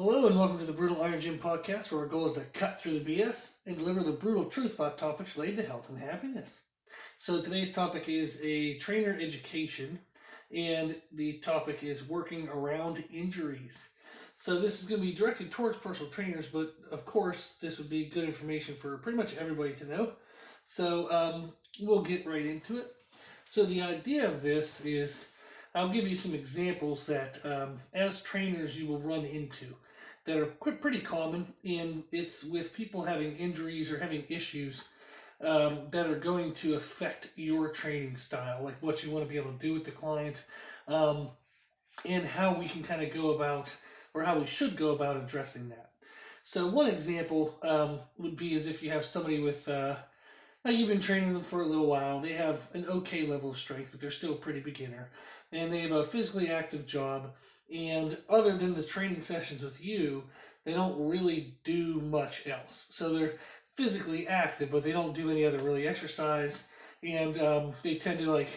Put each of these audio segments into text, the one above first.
Hello and welcome to the Brutal Iron Gym podcast, where our goal is to cut through the BS and deliver the brutal truth about topics related to health and happiness. So today's topic is a trainer education, and the topic is working around injuries. So this is going to be directed towards personal trainers, but of course this would be good information for pretty much everybody to know. So we'll get right into it. So the idea of this is I'll give you some examples that as trainers you will run into that are pretty common, and it's with people having injuries or having issues that are going to affect your training style, like what you want to be able to do with the client, and how we can kind of go about, or how we should go about addressing that. So one example would be as if you have somebody with, now you've been training them for a little while, they have an okay level of strength, but they're still a pretty beginner, and they have a physically active job, and other than the training sessions with you, they don't really do much else. So they're physically active, but they don't do any other really exercise, and they tend to like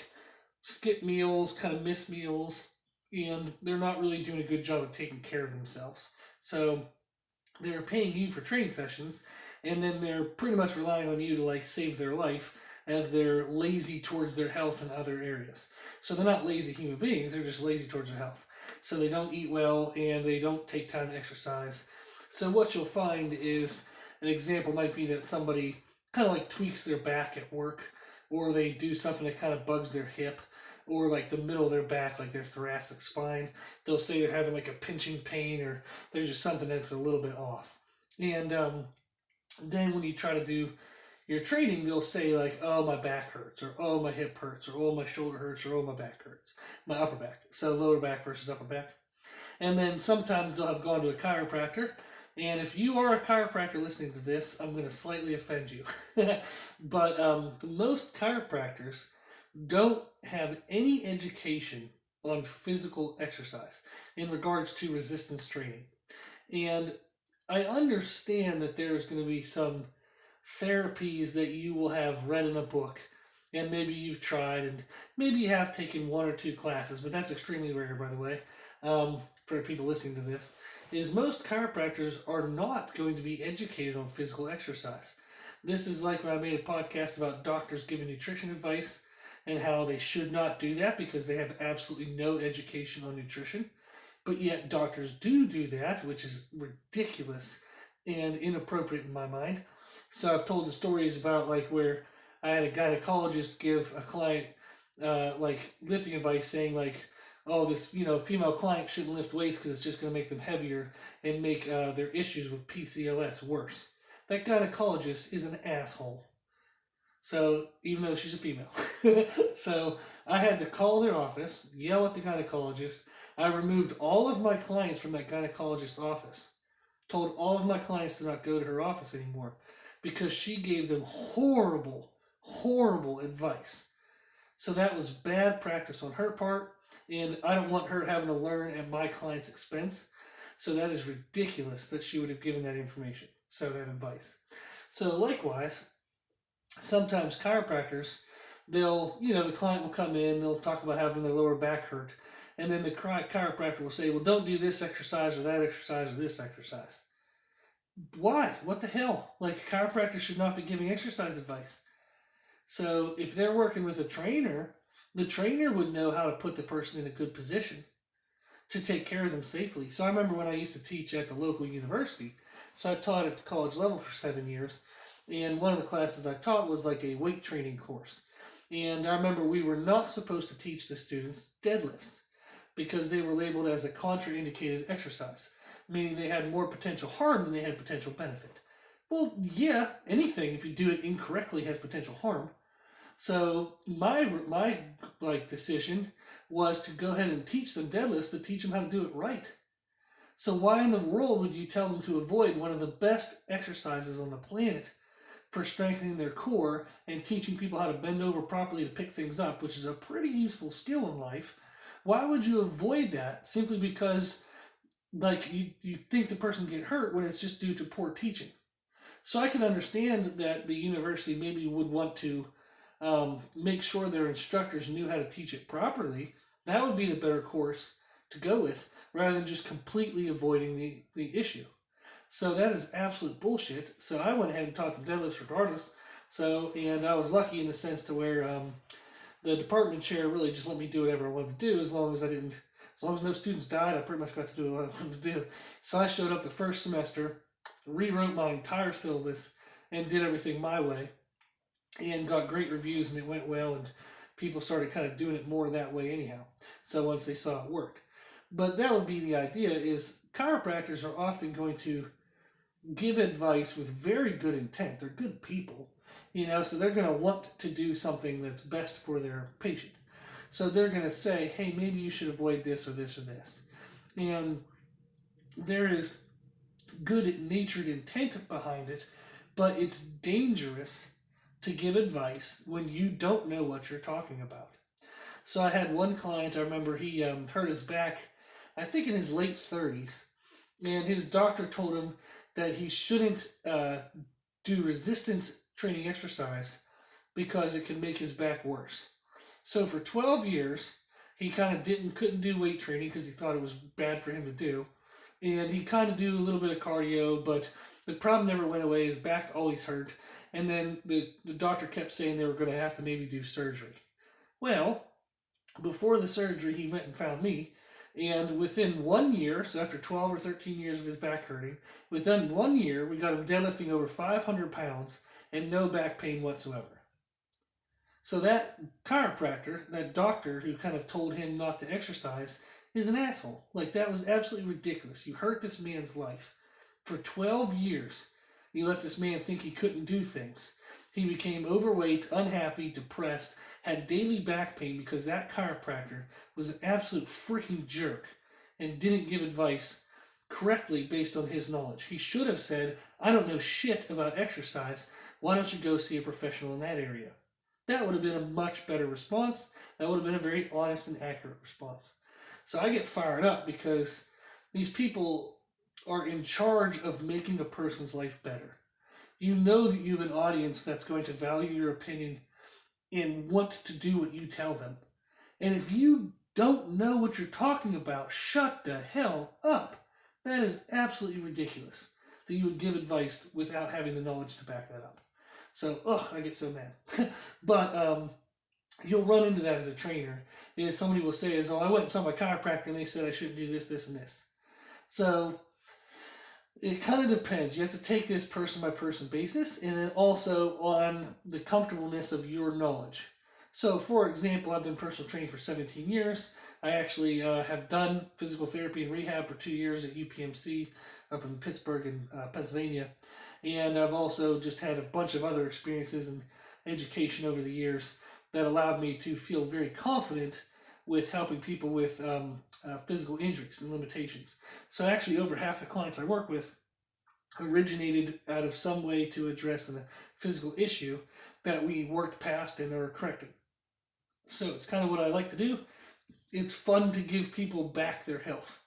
skip meals, kind of miss meals, and they're not really doing a good job of taking care of themselves. So they're paying you for training sessions, and then they're pretty much relying on you to like save their life as they're lazy towards their health in other areas. So they're not lazy human beings, they're just lazy towards their health. So they don't eat well and they don't take time to exercise. So what you'll find is an example might be that somebody kind of like tweaks their back at work, or they do something that kind of bugs their hip, or like the middle of their back, like their thoracic spine. They'll say they're having like a pinching pain, or there's just something that's a little bit off. And then when you try to do your training, they'll say like, oh, my back hurts, or oh, my hip hurts, or oh, my shoulder hurts, or oh, my back hurts, my upper back. So lower back versus upper back. And then sometimes they'll have gone to a chiropractor. And if you are a chiropractor listening to this, I'm going to slightly offend you. But most chiropractors don't have any education on physical exercise in regards to resistance training. And I understand that there's going to be some therapies that you will have read in a book, and maybe you've tried, and maybe you have taken one or two classes, but that's extremely rare, by the way, for people listening to this, is most chiropractors are not going to be educated on physical exercise. This is like when I made a podcast about doctors giving nutrition advice and how they should not do that because they have absolutely no education on nutrition. But yet doctors do that, which is ridiculous and inappropriate in my mind. So I've told the stories about like where I had a gynecologist give a client like lifting advice, saying like, oh, this female client shouldn't lift weights because it's just going to make them heavier and make their issues with PCOS worse. That gynecologist is an asshole. So even though she's a female, so I had to call their office, yell at the gynecologist. I removed all of my clients from that gynecologist's office. Told all of my clients to not go to her office anymore because she gave them horrible, horrible advice. So that was bad practice on her part, and I don't want her having to learn at my client's expense. So that is ridiculous that she would have given that information, so that advice. So likewise, sometimes chiropractors, the client will come in, they'll talk about having their lower back hurt, and then the chiropractor will say, well, don't do this exercise or that exercise or this exercise. Why? What the hell? Like, chiropractors should not be giving exercise advice. So if they're working with a trainer, the trainer would know how to put the person in a good position to take care of them safely. So I remember when I used to teach at the local university, so I taught at the college level for 7 years, and one of the classes I taught was like a weight training course. And I remember we were not supposed to teach the students deadlifts because they were labeled as a contraindicated exercise, meaning they had more potential harm than they had potential benefit. Well, yeah, anything, if you do it incorrectly, has potential harm. So my decision was to go ahead and teach them deadlifts, but teach them how to do it right. So why in the world would you tell them to avoid one of the best exercises on the planet for strengthening their core and teaching people how to bend over properly to pick things up, which is a pretty useful skill in life? Why would you avoid that simply because like you think the person get hurt when it's just due to poor teaching? So I can understand that the university maybe would want to make sure their instructors knew how to teach it properly. That would be the better course to go with. rather than just completely avoiding the issue. So that is absolute bullshit. So I went ahead and taught them deadlifts regardless. So, and I was lucky in the sense to where the department chair really just let me do whatever I wanted to do as long as I didn't, as long as no students died, I pretty much got to do what I wanted to do. So I showed up the first semester, rewrote my entire syllabus, and did everything my way, and got great reviews, and it went well, and people started kind of doing it more that way anyhow. So once they saw it worked. But that would be the idea is chiropractors are often going to give advice with very good intent. They're good people, so they're going to want to do something that's best for their patient. So they're going to say, hey, maybe you should avoid this or this or this. And there is good natured intent behind it, but it's dangerous to give advice when you don't know what you're talking about. So I had one client, I remember he hurt his back, I think in his late 30s, and his doctor told him that he shouldn't do resistance training exercise because it can make his back worse. So for 12 years, he kind of couldn't do weight training because he thought it was bad for him to do. And he kind of do a little bit of cardio, but the problem never went away. His back always hurt. And then the doctor kept saying they were going to have to maybe do surgery. Well, before the surgery, he went and found me. And within 1 year, so after 12 or 13 years of his back hurting, within 1 year, we got him deadlifting over 500 pounds and no back pain whatsoever. So that chiropractor, that doctor who kind of told him not to exercise, is an asshole. Like, that was absolutely ridiculous. You hurt this man's life. For 12 years, you let this man think he couldn't do things. He became overweight, unhappy, depressed, had daily back pain because that chiropractor was an absolute freaking jerk and didn't give advice correctly based on his knowledge. He should have said, I don't know shit about exercise. Why don't you go see a professional in that area? That would have been a much better response. That would have been a very honest and accurate response. So I get fired up because these people are in charge of making a person's life better. You know that you have an audience that's going to value your opinion and want to do what you tell them. And if you don't know what you're talking about, shut the hell up. That is absolutely ridiculous that you would give advice without having the knowledge to back that up. So, I get so mad. But you'll run into that as a trainer. Is somebody will say, I went and saw my chiropractor and they said I shouldn't do this, this, and this. So it kind of depends. You have to take this person by person basis and then also on the comfortableness of your knowledge. So, for example, I've been personal training for 17 years. I actually have done physical therapy and rehab for 2 years at UPMC up in Pittsburgh in Pennsylvania. And I've also just had a bunch of other experiences and education over the years that allowed me to feel very confident with helping people with physical injuries and limitations. So actually over half the clients I work with originated out of some way to address a physical issue that we worked past and are correcting. So it's kind of what I like to do. It's fun to give people back their health.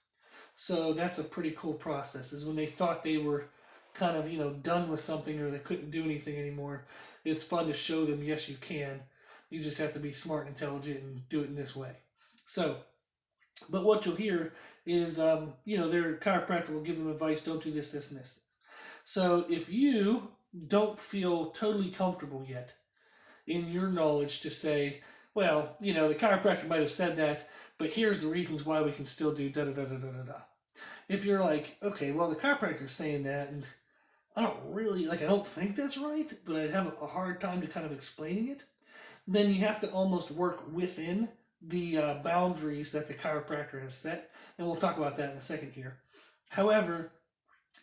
So that's a pretty cool process, is when they thought they were kind of, done with something or they couldn't do anything anymore. It's fun to show them, yes, you can. You just have to be smart and intelligent and do it in this way. So, but what you'll hear is, their chiropractor will give them advice, don't do this, this, and this. So if you don't feel totally comfortable yet in your knowledge to say, well, the chiropractor might have said that, but here's the reasons why we can still do da-da-da-da-da-da-da. If you're like, okay, well, the chiropractor's saying that, and I don't think that's right, but I'd have a hard time to kind of explaining it, then you have to almost work within the boundaries that the chiropractor has set, and we'll talk about that in a second here. However,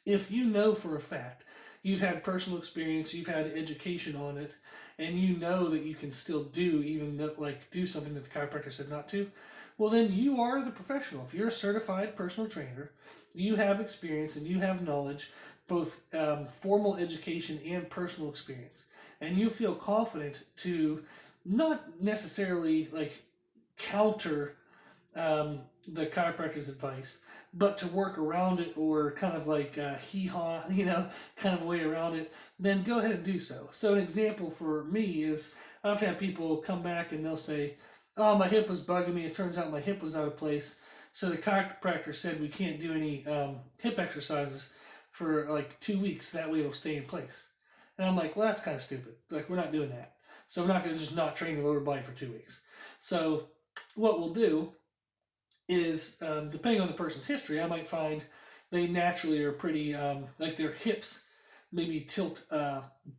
if you know for a fact, you've had personal experience, you've had education on it, and you know that you can still do do something that the chiropractor said not to, well then you are the professional. If you're a certified personal trainer, you have experience and you have knowledge, both formal education and personal experience, and you feel confident to not necessarily counter the chiropractor's advice, but to work around it or kind of hee-haw, kind of way around it, then go ahead and do so. So an example for me is I've had people come back and they'll say, oh, my hip was bugging me. It turns out my hip was out of place. So the chiropractor said we can't do any hip exercises for like 2 weeks. That way it'll stay in place. And I'm like, well, that's kind of stupid. Like, we're not doing that. So we're not going to just not train your lower body for 2 weeks. So what we'll do is, depending on the person's history, I might find they naturally are pretty, like their hips maybe tilt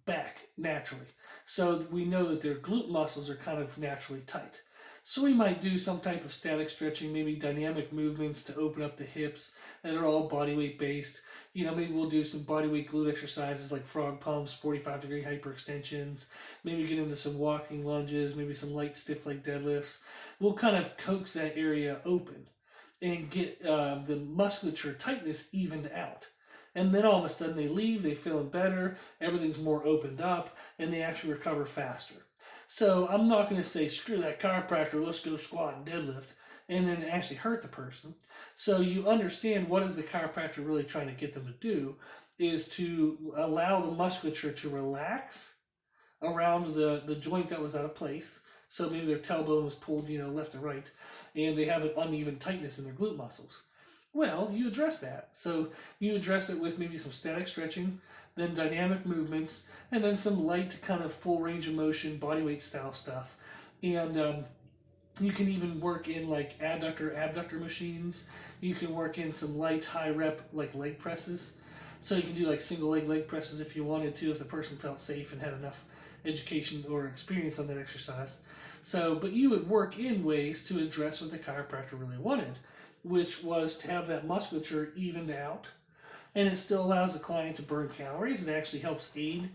back naturally. So we know that their glute muscles are kind of naturally tight. So we might do some type of static stretching, maybe dynamic movements to open up the hips that are all body weight based. Maybe we'll do some body weight glute exercises like frog pumps, 45-degree hyperextensions. Maybe get into some walking lunges, maybe some light stiff leg deadlifts. We'll kind of coax that area open and get the musculature tightness evened out. And then all of a sudden they leave, they feeling better, everything's more opened up, and they actually recover faster. So I'm not going to say, screw that chiropractor, let's go squat and deadlift, and then actually hurt the person. So you understand what is the chiropractor really trying to get them to do is to allow the musculature to relax around the joint that was out of place. So maybe their tailbone was pulled, left and right, and they have an uneven tightness in their glute muscles. Well, you address that. So you address it with maybe some static stretching, then dynamic movements, and then some light kind of full range of motion, body weight style stuff. And you can even work in like abductor machines. You can work in some light high rep like leg presses. So you can do like single leg presses if you wanted to, if the person felt safe and had enough education or experience on that exercise. So, but you would work in ways to address what the chiropractor really wanted, which was to have that musculature evened out, and it still allows the client to burn calories. It actually helps aid.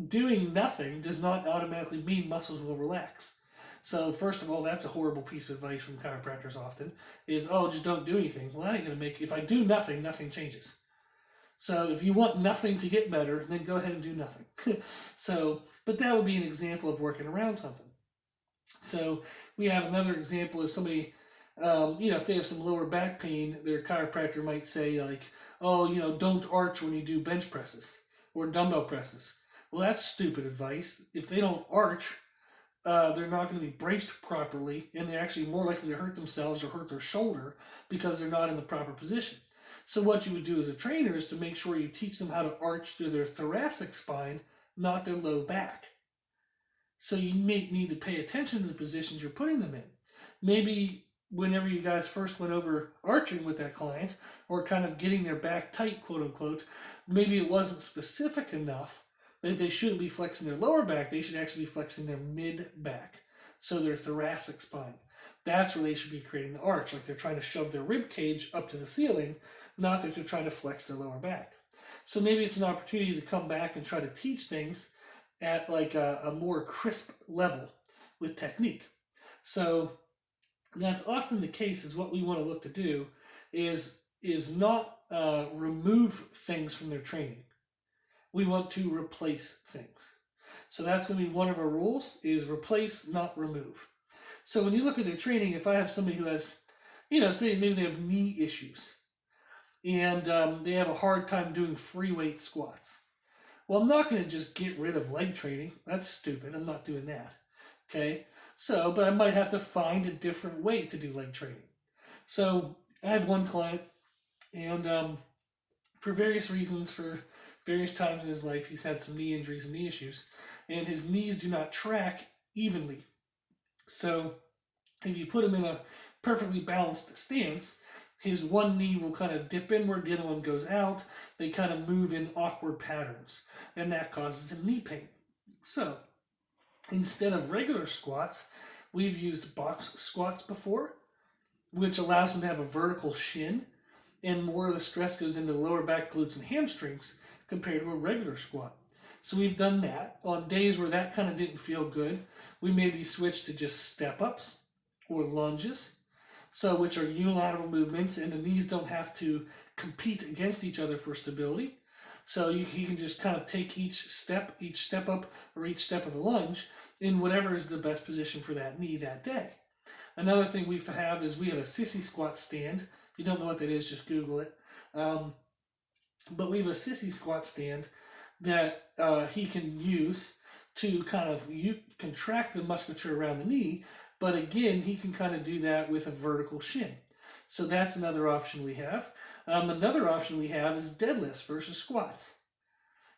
Doing nothing does not automatically mean muscles will relax. So first of all, that's a horrible piece of advice from chiropractors often, is, oh, just don't do anything. Well, that ain't going to make, if I do nothing, nothing changes. So if you want nothing to get better, then go ahead and do nothing. But that would be an example of working around something. So we have another example is somebody, if they have some lower back pain, their chiropractor might say like, oh, don't arch when you do bench presses or dumbbell presses. Well, that's stupid advice. If they don't arch, they're not going to be braced properly, and they're actually more likely to hurt themselves or hurt their shoulder because they're not in the proper position. So what you would do as a trainer is to make sure you teach them how to arch through their thoracic spine, not their low back. So you may need to pay attention to the positions you're putting them in. Maybe whenever you guys first went over arching with that client, or kind of getting their back tight, quote unquote, maybe it wasn't specific enough that they shouldn't be flexing their lower back. They should actually be flexing their mid back, so their thoracic spine. That's where they should be creating the arch, like they're trying to shove their rib cage up to the ceiling, not that they're trying to flex their lower back. So maybe it's an opportunity to come back and try to teach things at like a more crisp level with technique. So that's often the case. Is what we want to look to do is not remove things from their training. We want to replace things. So that's going to be one of our rules, is replace, not remove. So when you look at their training, if I have somebody who has, say maybe they have knee issues, and they have a hard time doing free weight squats. Well, I'm not going to just get rid of leg training. That's stupid. I'm not doing that. Okay? So, but I might have to find a different way to do leg training. So I have one client, and for various reasons, for various times in his life, he's had some knee injuries and knee issues, and his knees do not track evenly. So if you put him in a perfectly balanced stance, his one knee will kind of dip inward, the other one goes out. They kind of move in awkward patterns, and that causes him knee pain. So instead of regular squats, we've used box squats before, which allows him to have a vertical shin, and more of the stress goes into the lower back, glutes, and hamstrings compared to a regular squat. So we've done that. On days where that kind of didn't feel good, we maybe switched to just step-ups or lunges, so which are unilateral movements, and the knees don't have to compete against each other for stability. So you can just kind of take each step up, or each step of the lunge in whatever is the best position for that knee that day. Another thing we have is we have a sissy squat stand. If you don't know what that is, just Google it. But we have a sissy squat stand that he can use to kind of contract the musculature around the knee. But again, he can kind of do that with a vertical shin. So that's another option we have. Another option we have is deadlifts versus squats.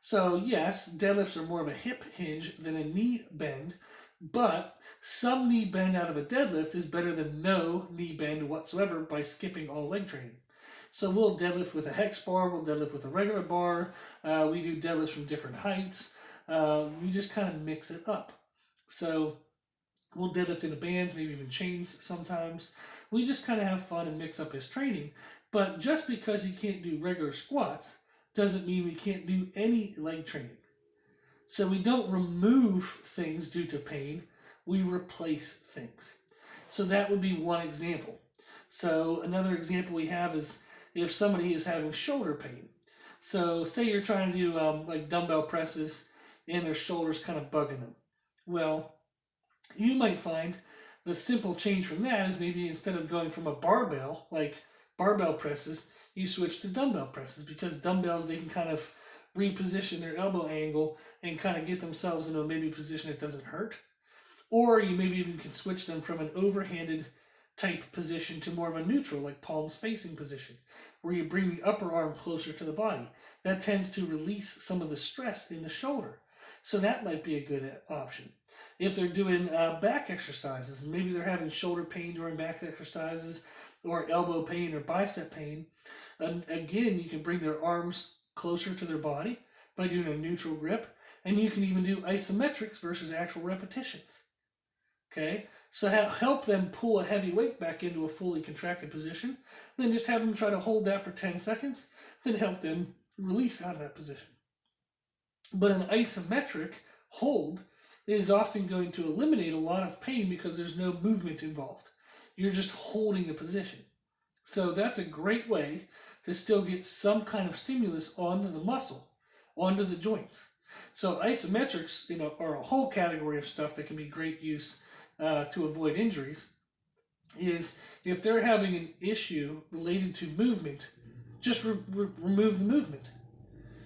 So yes, deadlifts are more of a hip hinge than a knee bend, but some knee bend out of a deadlift is better than no knee bend whatsoever by skipping all leg training. So we'll deadlift with a hex bar, we'll deadlift with a regular bar, we do deadlifts from different heights, we just kind of mix it up. So we'll deadlift into bands, maybe even chains sometimes. We just kind of have fun and mix up his training. But just because he can't do regular squats doesn't mean we can't do any leg training. So we don't remove things due to pain, we replace things. So that would be one example. So another example we have is if somebody is having shoulder pain. So say you're trying to do like dumbbell presses and their shoulders kind of bugging them. Well, you might find the simple change from that is maybe instead of going from a barbell, like barbell presses, you switch to dumbbell presses, because dumbbells, they can kind of reposition their elbow angle and kind of get themselves into a maybe position that doesn't hurt. Or you maybe even can switch them from an overhanded type position to more of a neutral, like palms facing position, where you bring the upper arm closer to the body. That tends to release some of the stress in the shoulder. So that might be a good option. If they're doing back exercises, maybe they're having shoulder pain during back exercises, or elbow pain or bicep pain, and again, you can bring their arms closer to their body by doing a neutral grip, and you can even do isometrics versus actual repetitions. Okay, so help them pull a heavy weight back into a fully contracted position, then just have them try to hold that for 10 seconds, then help them release out of that position. But an isometric hold is often going to eliminate a lot of pain because there's no movement involved. You're just holding a position. So that's a great way to still get some kind of stimulus onto the muscle, onto the joints. So isometrics, are a whole category of stuff that can be great use to avoid injuries. Is if they're having an issue related to movement, just remove the movement.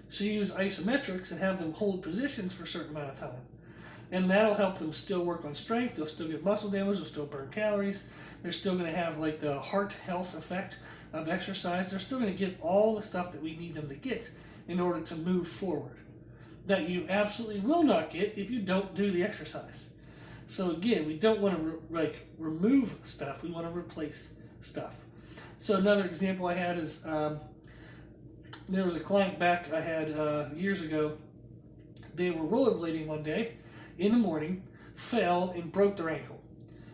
So you use isometrics and have them hold positions for a certain amount of time. And that'll help them still work on strength. They'll still get muscle damage. They'll still burn calories. They're still going to have like the heart health effect of exercise. They're still going to get all the stuff that we need them to get in order to move forward, that you absolutely will not get if you don't do the exercise. So again, we don't want to remove stuff. We want to replace stuff. So another example I had is there was a client back I had years ago. They were rollerblading one day in the morning, fell and broke their ankle.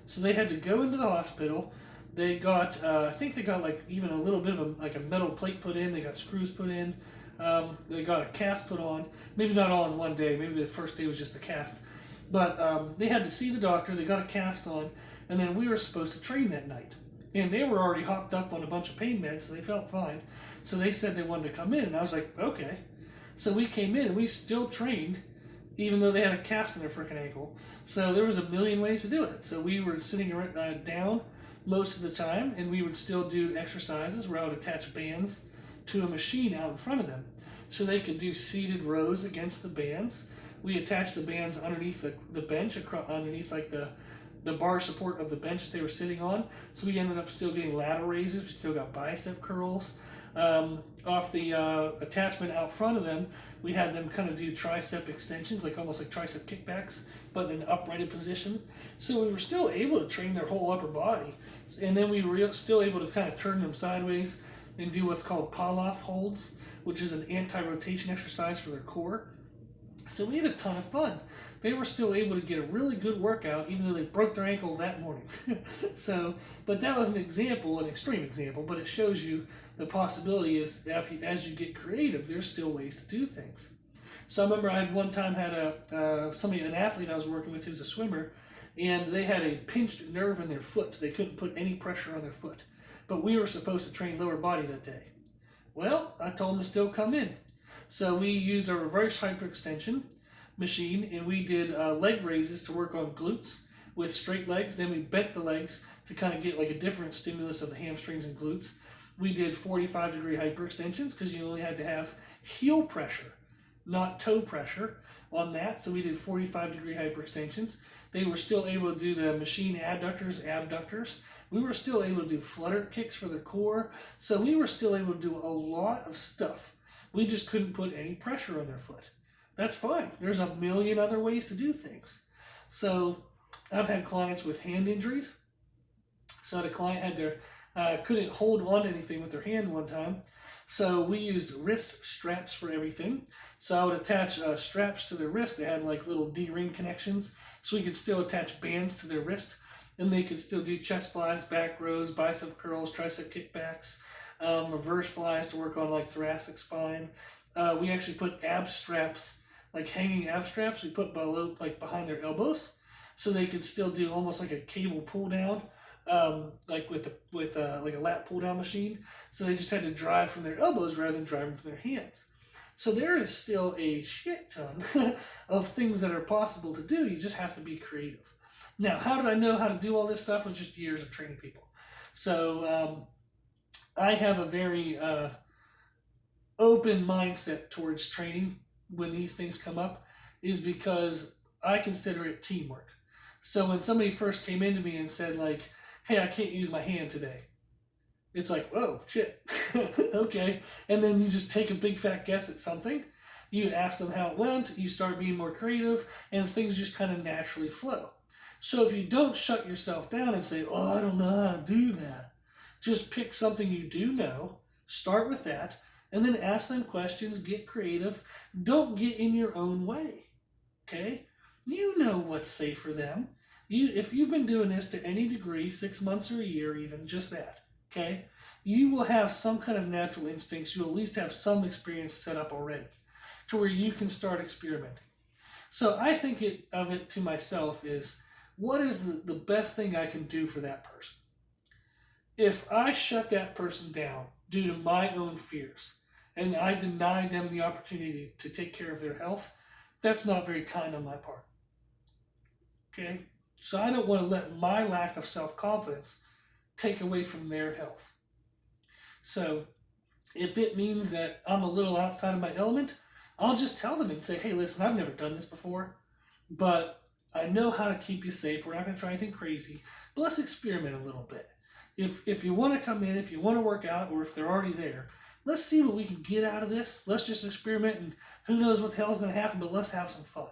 So they had to go into the hospital. They got, I think they got like even a little bit of a metal plate put in. They got screws put in. They got a cast put on. Maybe not all in one day. Maybe the first day was just the cast. But they had to see the doctor. They got a cast on, and then we were supposed to train that night. And they were already hopped up on a bunch of pain meds, so they felt fine. So they said they wanted to come in, and I was like, okay. So we came in, and we still trained, even though they had a cast on their freaking ankle. So there was a million ways to do it. So we were sitting down most of the time, and we would still do exercises where I would attach bands to a machine out in front of them, so they could do seated rows against the bands. We attached the bands underneath the bench, underneath like the bar support of the bench that they were sitting on. So we ended up still getting lateral raises. We still got bicep curls. Off the attachment out front of them, we had them kind of do tricep extensions, like almost like tricep kickbacks, but in an uprighted position. So we were still able to train their whole upper body. And then we were still able to kind of turn them sideways and do what's called Polenik holds, which is an anti-rotation exercise for their core. So we had a ton of fun. They were still able to get a really good workout, even though they broke their ankle that morning. But that was an example, an extreme example, but it shows you the possibility is as you get creative, there's still ways to do things. So I remember I had one time had an athlete I was working with who's a swimmer, and they had a pinched nerve in their foot. They couldn't put any pressure on their foot. But we were supposed to train lower body that day. Well, I told them to still come in. So we used a reverse hyperextension machine, and we did leg raises to work on glutes with straight legs. Then we bent the legs to kind of get like a different stimulus of the hamstrings and glutes. We did 45-degree hyperextensions because you only had to have heel pressure not toe pressure on that. So we did 45-degree hyperextensions. They were still able to do the machine adductors, abductors. We were still able to do flutter kicks for the core. So we were still able to do a lot of stuff. We just couldn't put any pressure on their foot. That's fine. There's a million other ways to do things. So I've had clients with hand injuries. So the client had their couldn't hold on to anything with their hand one time. So we used wrist straps for everything. So I would attach straps to their wrist. They had like little D-ring connections, so we could still attach bands to their wrist, and they could still do chest flies, back rows, bicep curls, tricep kickbacks, reverse flies to work on like thoracic spine. We actually put ab straps, like hanging ab straps, we put below, like behind their elbows, so they could still do almost like a cable pull down. Like with like a lat pull down machine. So they just had to drive from their elbows rather than driving from their hands. So there is still a shit ton of things that are possible to do. You just have to be creative. Now, how did I know how to do all this stuff? It was just years of training people. So I have a very open mindset towards training when these things come up, is because I consider it teamwork. So when somebody first came into me and said like, hey, I can't use my hand today, it's like, whoa, shit. Okay. And then you just take a big fat guess at something. You ask them how it went. You start being more creative, and things just kind of naturally flow. So if you don't shut yourself down and say, oh, I don't know how to do that, just pick something you do know, start with that, and then ask them questions, get creative. Don't get in your own way. Okay? You know what's safe for them. If you've been doing this to any degree, 6 months or a year even, just that, okay, you will have some kind of natural instincts. You'll at least have some experience set up already to where you can start experimenting. So I think of it to myself is, what is the best thing I can do for that person? If I shut that person down due to my own fears and I deny them the opportunity to take care of their health, that's not very kind on my part. Okay? So I don't want to let my lack of self-confidence take away from their health. So if it means that I'm a little outside of my element, I'll just tell them and say, hey, listen, I've never done this before, but I know how to keep you safe. We're not going to try anything crazy, but let's experiment a little bit. If you want to come in, if you want to work out, or if they're already there, let's see what we can get out of this. Let's just experiment, and who knows what the hell is going to happen, but let's have some fun.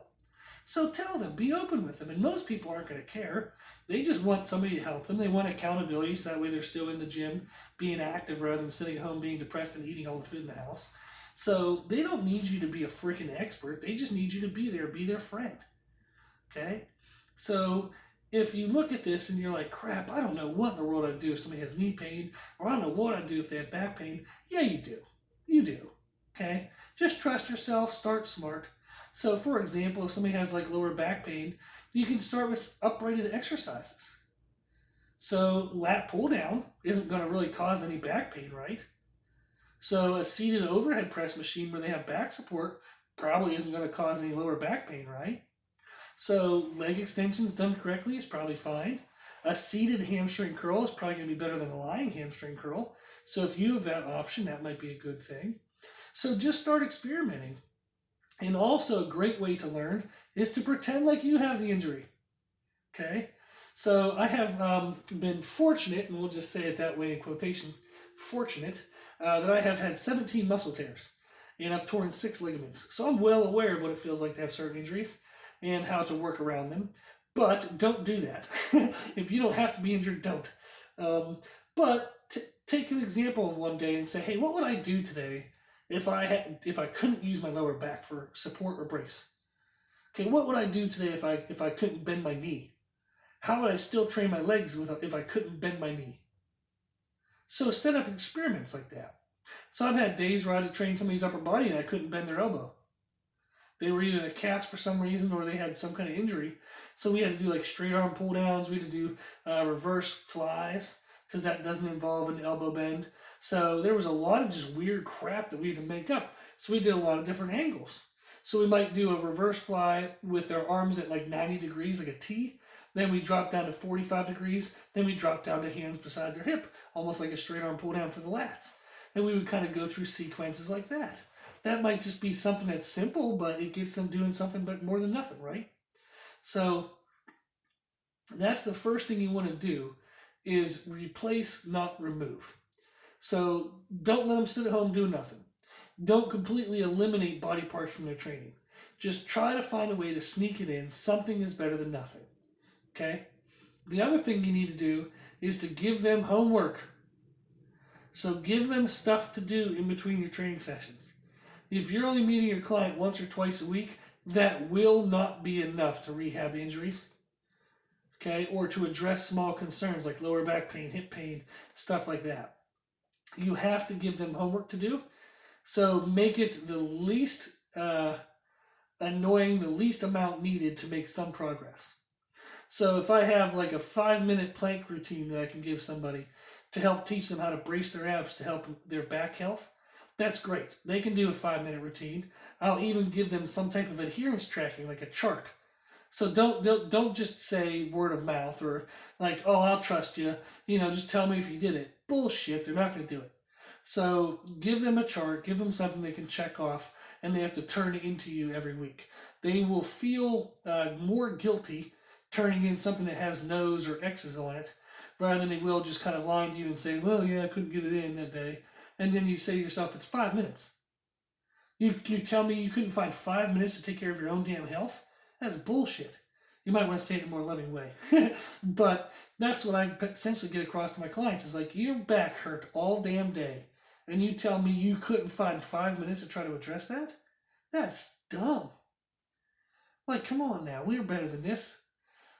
So tell them, be open with them, and most people aren't going to care. They just want somebody to help them. They want accountability, so that way they're still in the gym, being active rather than sitting at home being depressed and eating all the food in the house. So they don't need you to be a freaking expert. They just need you to be there, be their friend. Okay? So if you look at this and you're like, crap, I don't know what in the world I'd do if somebody has knee pain, or I don't know what I'd do if they have back pain. Yeah, you do. You do. Okay? Just trust yourself, start smart. So for example, if somebody has like lower back pain, you can start with uprighted exercises. So lat pull down isn't going to really cause any back pain, right? So a seated overhead press machine where they have back support probably isn't going to cause any lower back pain, right? So leg extensions done correctly is probably fine. A seated hamstring curl is probably going to be better than a lying hamstring curl. So if you have that option, that might be a good thing. So just start experimenting. And also a great way to learn is to pretend like you have the injury. Okay? So I have been fortunate, and we'll just say it that way in quotations, fortunate, that I have had 17 muscle tears. And I've torn 6 ligaments. So I'm well aware of what it feels like to have certain injuries and how to work around them. But don't do that. If you don't have to be injured, don't. But take an example of one day and say, hey, what would I do today if I couldn't use my lower back for support or brace? Okay, what would I do today if I couldn't bend my knee? How would I still train my legs if I couldn't bend my knee? So set up experiments like that. So I've had days where I had to train somebody's upper body and I couldn't bend their elbow. They were either in a cast for some reason or they had some kind of injury. So we had to do like straight arm pull downs. We had to do reverse flies because that doesn't involve an elbow bend. So there was a lot of just weird crap that we had to make up. So we did a lot of different angles. So we might do a reverse fly with their arms at like 90 degrees, like a T. Then we drop down to 45 degrees. Then we drop down to hands beside their hip, almost like a straight arm pull down for the lats. And we would kind of go through sequences like that. that might just be something that's simple, but it gets them doing something but more than nothing, right? So that's the first thing you want to do is replace, not remove. So don't let them sit at home doing nothing. Don't completely eliminate body parts from their training. Just try to find a way to sneak it in. Something is better than nothing. Okay? The other thing you need to do is to give them homework. So give them stuff to do in between your training sessions. If you're only meeting your client once or twice a week, that will not be enough to rehab injuries, okay, or to address small concerns like lower back pain, hip pain, stuff like that. You have to give them homework to do. So make it the least annoying, the least amount needed to make some progress. So if I have like a 5-minute plank routine that I can give somebody to help teach them how to brace their abs to help their back health, that's great. They can do a 5-minute routine. I'll even give them some type of adherence tracking, like a chart. So don't just say word of mouth or like, oh, I'll trust you. Just tell me if you did it. Bullshit. They're not going to do it. So give them a chart. Give them something they can check off, and they have to turn it into you every week. They will feel more guilty turning in something that has no's or X's on it, rather than they will just kind of lying to you and say, well, yeah, I couldn't get it in that day. And then you say to yourself, it's 5 minutes. You tell me you couldn't find 5 minutes to take care of your own damn health? That's bullshit. You might want to say it in a more loving way. But that's what I essentially get across to my clients. Is like, your back hurt all damn day, and you tell me you couldn't find 5 minutes to try to address that? That's dumb. Like, come on now. We're better than this.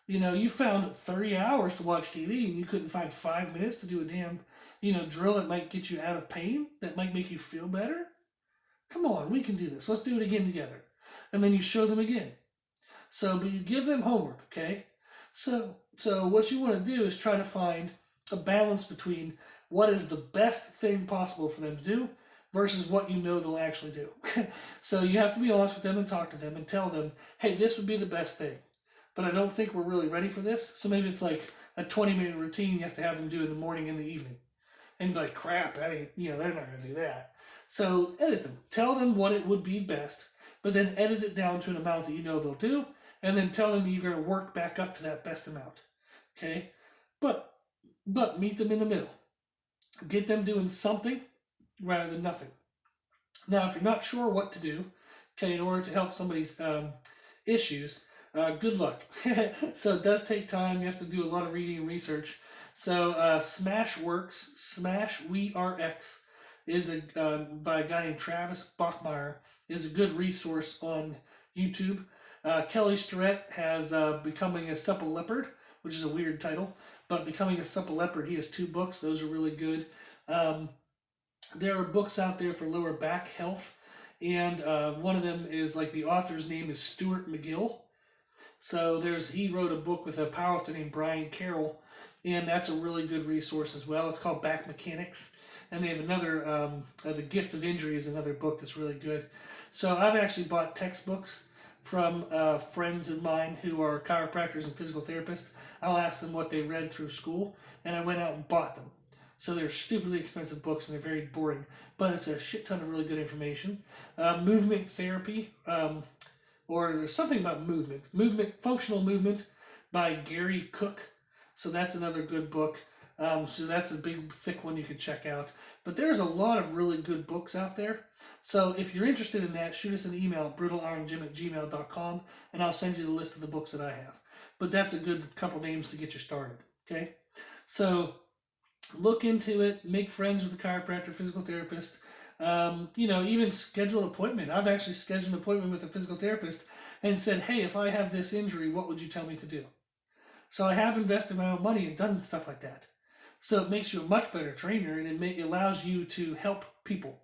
You found 30 hours to watch TV and you couldn't find 5 minutes to do a damn, drill that might get you out of pain, that might make you feel better. Come on, we can do this. Let's do it again together. And then you show them again. But you give them homework, okay? So what you want to do is try to find a balance between what is the best thing possible for them to do versus what they'll actually do. So you have to be honest with them and talk to them and tell them, hey, this would be the best thing, but I don't think we're really ready for this. So maybe it's like a 20-minute routine you have to have them do in the morning and the evening. And be like, crap, that ain't, they're not going to do that. So edit them. Tell them what it would be best, but then edit it down to an amount that they'll do, and then tell them you're going to work back up to that best amount. Okay? But meet them in the middle. Get them doing something rather than nothing. Now, if you're not sure what to do, okay, in order to help somebody's issues, good luck. So it does take time. You have to do a lot of reading and research. So Smashworks, Smashworks, is by a guy named Travis Bachmeyer, is a good resource on YouTube. Kelly Starrett has Becoming a Supple Leopard, which is a weird title, but Becoming a Supple Leopard, he has 2 books. Those are really good. There are books out there for lower back health, and one of them is, like, the author's name is Stuart McGill. So he wrote a book with a powerlifter named Brian Carroll, and that's a really good resource as well. It's called Back Mechanics. And they have another, The Gift of Injury is another book that's really good. So I've actually bought textbooks from friends of mine who are chiropractors and physical therapists. I'll ask them what they read through school, and I went out and bought them. So they're stupidly expensive books, and they're very boring, but it's a shit ton of really good information. Movement therapy, or there's something about functional movement by Gary Cook. So that's another good book. So that's a big, thick one you could check out. But there's a lot of really good books out there. So if you're interested in that, shoot us an email at brutalirongym@gmail.com, and I'll send you the list of the books that I have. But that's a good couple names to get you started, okay? So look into it, make friends with a chiropractor, physical therapist. Even schedule an appointment. I've actually scheduled an appointment with a physical therapist and said, hey, if I have this injury, what would you tell me to do? So I have invested my own money and done stuff like that. So it makes you a much better trainer, and it allows you to help people.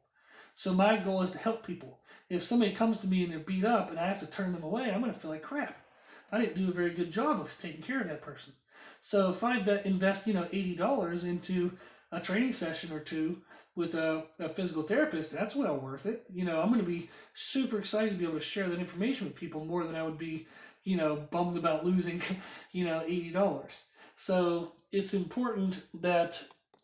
So my goal is to help people. If somebody comes to me and they're beat up and I have to turn them away, I'm going to feel like crap. I didn't do a very good job of taking care of that person. So if I invest, $80 into a training session or two with a physical therapist, that's well worth it. I'm going to be super excited to be able to share that information with people more than I would be, bummed about losing, $80. So it's important that